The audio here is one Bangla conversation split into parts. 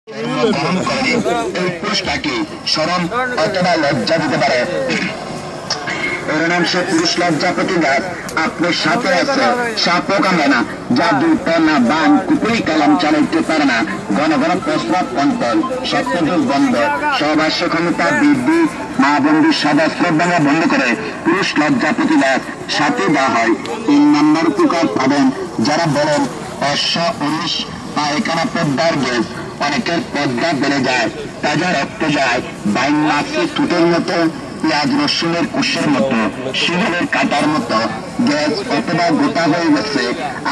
গ্রহণ করেনি। এই পুরুষটাকে শরম অথবা লজ্জা দিতে পারে। এর নাম সে পুরুষ লজ্জাপতি গাছ। আপনার সাথে আছে সাপও কামড়ে না, জাদু টনা বান কুকুরি কালাম চালাইতে পারে না, ঘন ঘন প্রস্রাব কন্ট্রোল, সত্যযুগ বন্ধ, সবাস্য ক্ষমতা বৃদ্ধি, মা বন্ধুর সদাস্ত্র ভাঙা বন্ধ করে পুরুষ লজ্জাপতি গাছ সাথে দেওয়া হয়। 3 নম্বর উপকার পাবেন যারা বলেন অশ্ব 19 পায়খানা পদ্মার গ্যাস, অনেকের পদ্মা বেড়ে যায়, তাজা রক্ত যায়, বাইন মাছি টুটের মতো, পেঁয়াজ রসুনের কুশের মতো, শিবলের কাটার মতো গ্যাস অথবা গোটা হয়ে গেছে।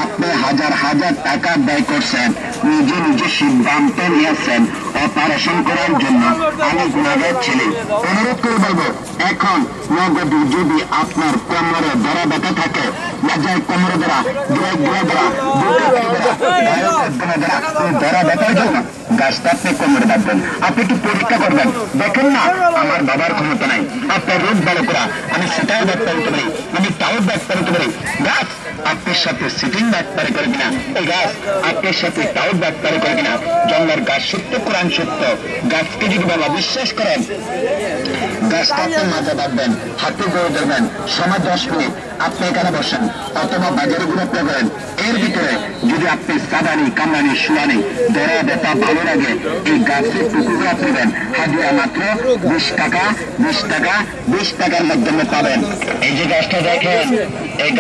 আপনি হাজার হাজার টাকা ব্যয় করছেন, নিজে নিজে সিদ্ধান্ত নিয়েছেন অপারেশন করার জন্য। আমি গুণাগার ছেলে, অনুরোধ করে বলবো এখন নগদে যদি আপনার কোমরে ধরা ব্যথা থাকে, লজ্জায় কোমরে ধরা, ধরা ব্যথার জন্য গাছটা আপনি কোমরে বাঁধবেন। আপনি একটু পরীক্ষা করবেন, দেখেন না আমার বাবার ক্ষমতা নাই, আপনার রোগ ভালো করা, আমি সেটাও ডাক্তার হতে পারি, আমি তাও ডাক্তার হতে পারি। গাছ আপনার সাথে সিটিং ডাক্তারি করে কিনা, এই গাছ আপনার সাথে তাও ডাক্তারি করে কিনা। জন্মের গাছ সত্য, কোরআন সত্য। গাছকে যদি বাবা বিশ্বাস করেন, গাছটা আপনি মাঝে বাঁধবেন, হাতে গড়ে ধরবেন, সময় 10 মিনিট আপনি এখানে বসেন অথবা বাজারে ঘুরে করেন। এর ভিতরে যদি আপনি সাদানি কামরানি শুয়ানি ধরা ব্যথা ভালো লাগে, এই গাছের টুকুরা নেবেন, হাজিয়া মাত্র 20 টাকা, 20 টাকা, 20 টাকার মাধ্যমে পাবেন। এই যে গাছটা দেখেন, এই